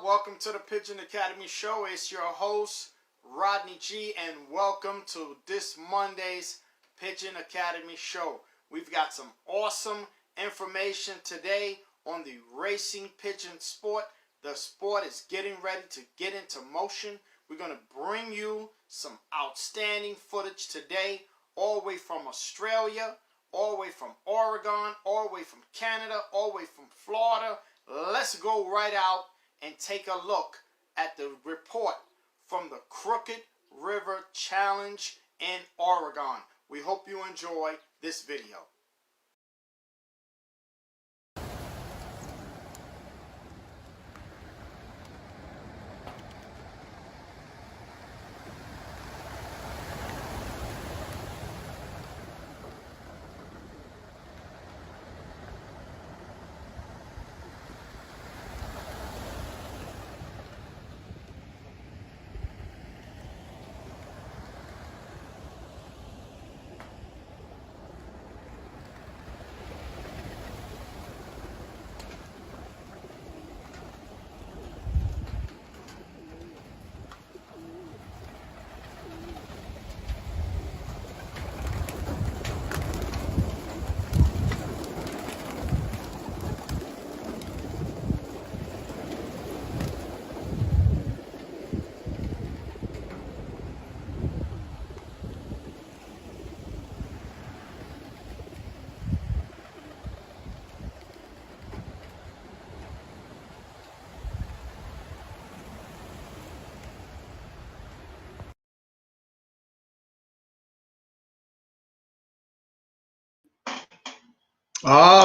Welcome to the Pigeon Academy Show. It's your host, Rodney G, and welcome to this Monday's Pigeon Academy Show. We've got some awesome information today on the racing pigeon sport. The sport is getting ready to get into motion. We're going to bring you some outstanding footage today, all the way from Australia, all the way from Oregon, all the way from Canada, all the way from Florida. Let's go right out and take a look at the report from the Crooked River Challenge in Oregon. We hope you enjoy this video.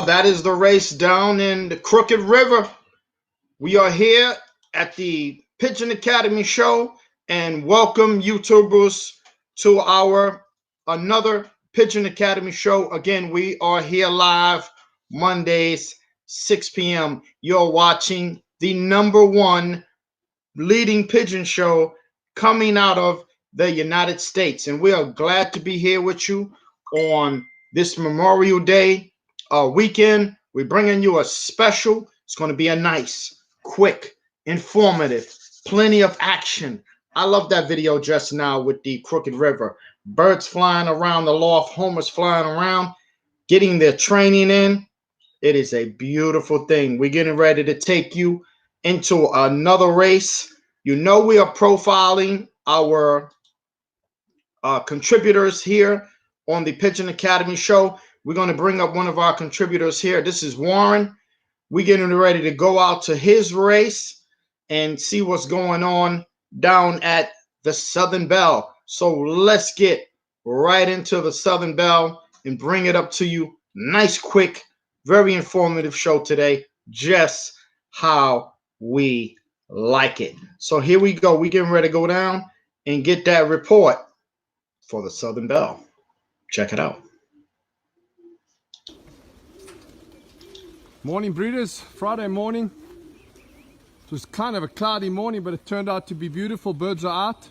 That is the race down in the Crooked River. We are here at the Pigeon Academy Show, and welcome YouTubers to our another Pigeon Academy Show. Again, we are here live Mondays, 6 p.m. You're watching the #1 leading pigeon show coming out of the United States, and we are glad to be here with you on this Memorial Day weekend. We're bringing you a special. It's going to be a nice, quick, informative, plenty of action. I love that video just now with the Crooked River. Birds flying around the loft, homers flying around, getting their training in. It is a beautiful thing. We're getting ready to take you into another race. You know, we are profiling our contributors here on the Pigeon Academy Show. We're going to bring up one of our contributors here. This is Warren. We're getting ready to go out to his race and see what's going on down at the Southern Belle. So let's get right into the Southern Belle and bring it up to you. Nice, quick, very informative show today, just how we like it. So here we go. We're getting ready to go down and get that report for the Southern Belle. Check it out. Morning breeders, Friday morning. It was kind of a cloudy morning, but it turned out to be beautiful. Birds are out.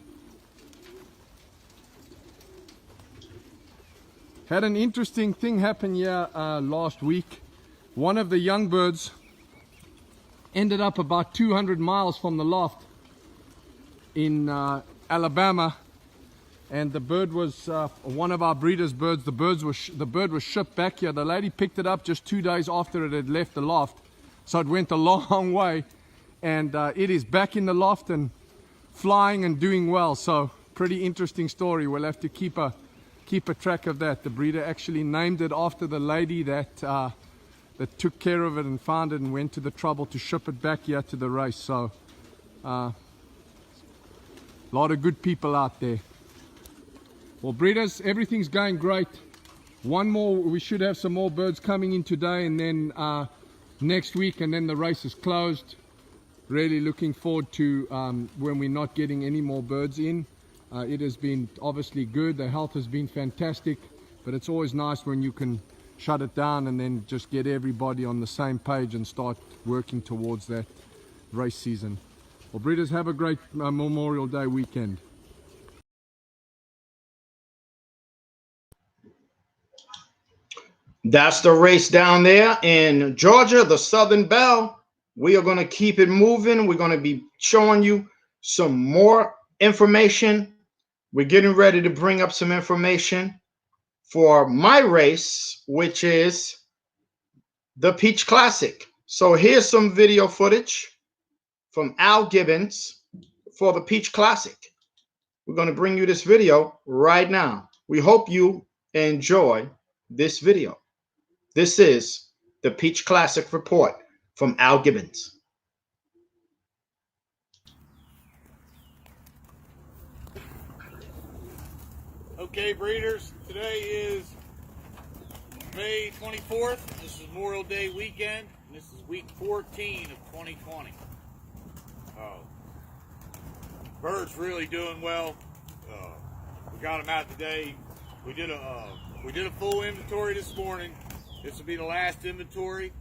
Had an interesting thing happen here last week. One of the young birds ended up about 200 miles from the loft in Alabama, and the bird was one of our breeders' birds. The bird was shipped back here. The lady picked it up just 2 days after it had left the loft, so it went a long way, and it is back in the loft and flying and doing well. So pretty interesting story. We'll have to keep a track of that. The breeder actually named it after the lady that took care of it and found it and went to the trouble to ship it back here to the race. So a lot of good people out there. Well, breeders, everything's going great. One more, we should have some more birds coming in today, and then next week, and then the race is closed. Really looking forward to when we're not getting any more birds in. It has been obviously good. The health has been fantastic, but it's always nice when you can shut it down and then just get everybody on the same page and start working towards that race season. Well, breeders, have a great Memorial Day weekend. That's the race down there in Georgia, the Southern Belle. We are going to keep it moving. We're going to be showing you some more information. We're getting ready to bring up some information for my race, which is the Peach Classic. So here's some video footage from Al Gibbons for the Peach Classic. We're going to bring you this video right now. We hope you enjoy this video. This is the Peach Classic report from Al Gibbons. Okay, breeders, today is May 24th. This is Memorial Day weekend, and this is week 14 of 2020. Birds really doing well. We got them out today. We did a full inventory this morning. This will be the last inventory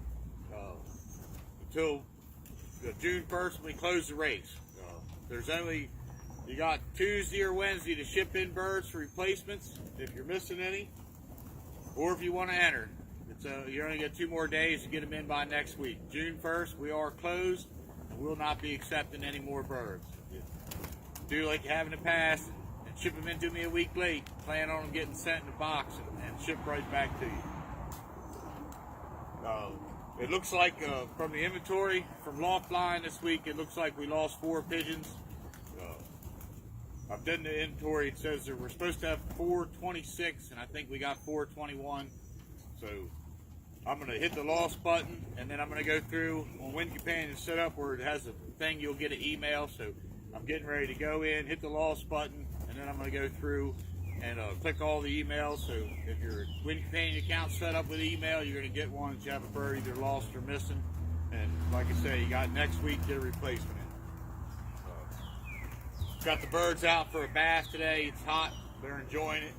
until June 1st when we close the race. You got Tuesday or Wednesday to ship in birds for replacements if you're missing any, or if you want to enter. You only got 2 more days to get them in by next week. June 1st, we are closed and will not be accepting any more birds. Do like you have in the past and ship them in to me a week late. Plan on them getting sent in a box and shipped right back to you. It looks like from the inventory from Loft Line this week, it looks like we lost 4 pigeons. I've done the inventory. It says that we're supposed to have 426, and I think we got 421. So I'm going to hit the lost button, and then I'm going to go through on Wind Companion setup where it has a thing you'll get an email. So I'm getting ready to go in, hit the lost button, and then I'm going to go through and click all the emails. So if your Wind Companion account set up with email, you're going to get one that you have a bird either lost or missing. And like I say, you got next week to get a replacement in. Got the birds out for a bath today. It's hot. They're enjoying it.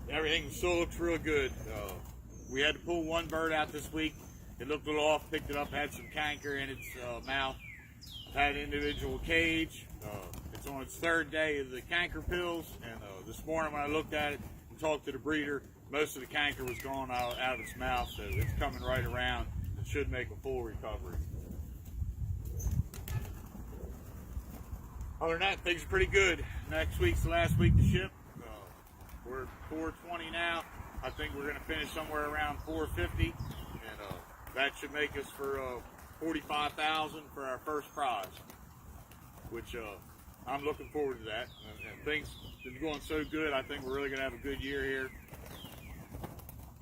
Everything still looks real good. We had to pull 1 bird out this week. It looked a little off, picked it up, had some canker in its mouth. Had an individual cage. It's on its 3rd day of the canker pills, and this morning when I looked at it and talked to the breeder, most of the canker was gone out of its mouth, so it's coming right around. It should make a full recovery. Other than that, things are pretty good. Next week's the last week to ship. We're at 420 now. I think we're going to finish somewhere around 450, and that should make us for 45,000 for our first prize, which I'm looking forward to that. And things have been going so good. I think we're really going to have a good year here.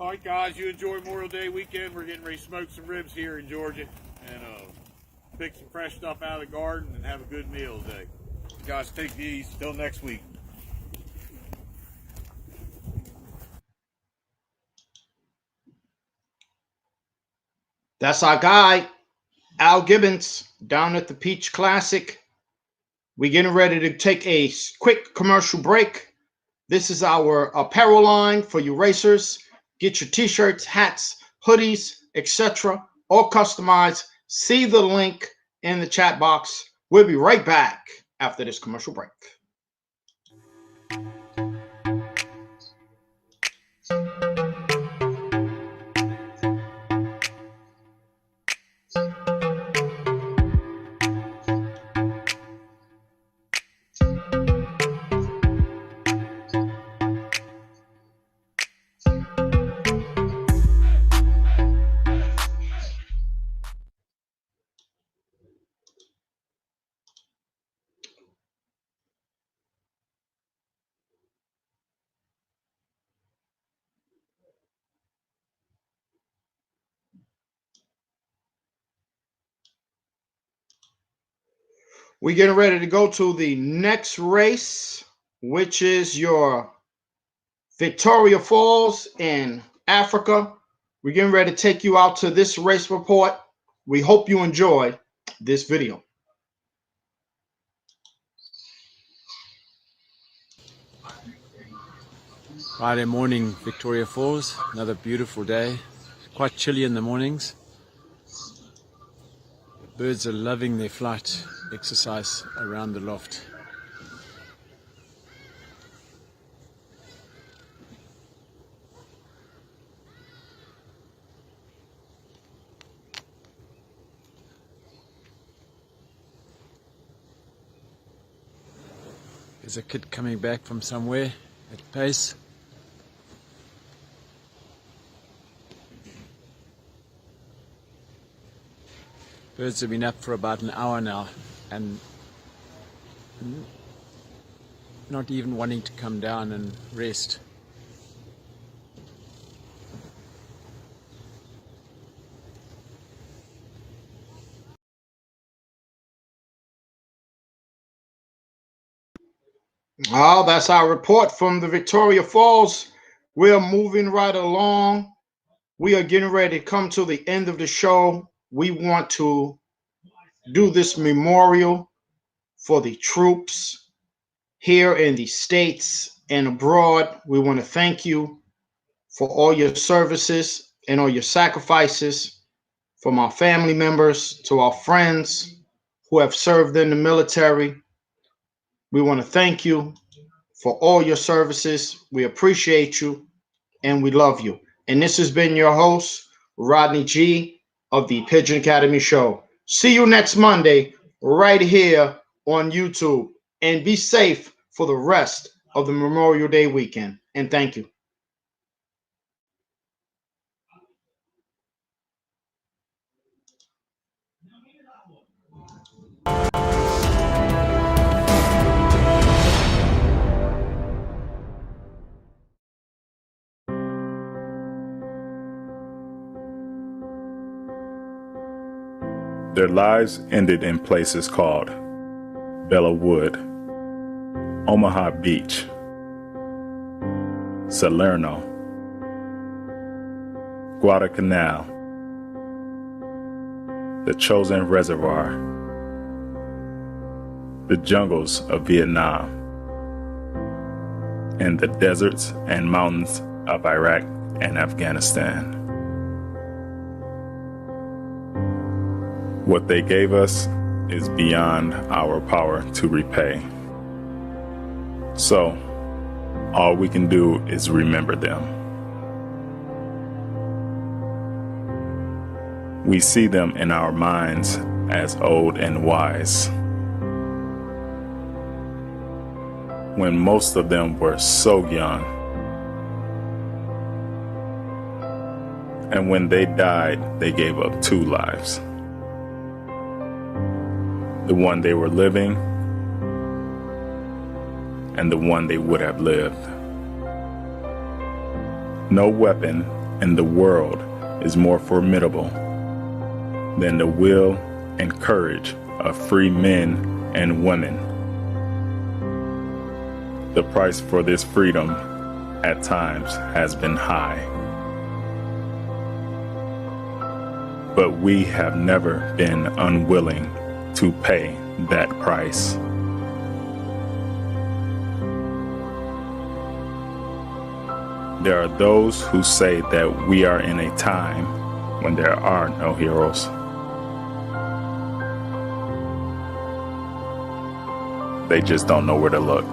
All right, guys, you enjoy Memorial Day weekend. We're getting ready to smoke some ribs here in Georgia and pick some fresh stuff out of the garden and have a good meal today. You guys take these. Till next week. That's our guy, Al Gibbons, down at the Peach Classic. We're getting ready to take a quick commercial break. This is our apparel line for you racers. Get your t-shirts, hats, hoodies, etc. all customized. See the link in the chat box. We'll be right back after this commercial break. We're getting ready to go to the next race, which is your Victoria Falls in Africa. We're getting ready to take you out to this race report. We hope you enjoy this video. Friday morning, Victoria Falls, another beautiful day. Quite chilly in the mornings. Birds are loving their flight exercise around the loft. There's a kid coming back from somewhere at pace. Birds have been up for about an hour now and not even wanting to come down and rest. Oh, that's our report from the Victoria Falls. We're moving right along. We are getting ready to come to the end of the show. We want to do this memorial for the troops here in the States and abroad. We want to thank you for all your services and all your sacrifices, from our family members to our friends who have served in the military. We want to thank you for all your services. We appreciate you and we love you. And this has been your host, Rodney G of the Pigeon Academy Show. See you next Monday right here on YouTube. And be safe for the rest of the Memorial Day weekend. And thank you. Their lives ended in places called Bella Wood, Omaha Beach, Salerno, Guadalcanal, the Chosin Reservoir, the jungles of Vietnam, and the deserts and mountains of Iraq and Afghanistan. What they gave us is beyond our power to repay. So, all we can do is remember them. We see them in our minds as old and wise, when most of them were so young. And when they died, they gave up 2 lives. The one they were living and the one they would have lived. No weapon in the world is more formidable than the will and courage of free men and women. The price for this freedom at times has been high, but we have never been unwilling to pay that price. There are those who say that we are in a time when there are no heroes. They just don't know where to look.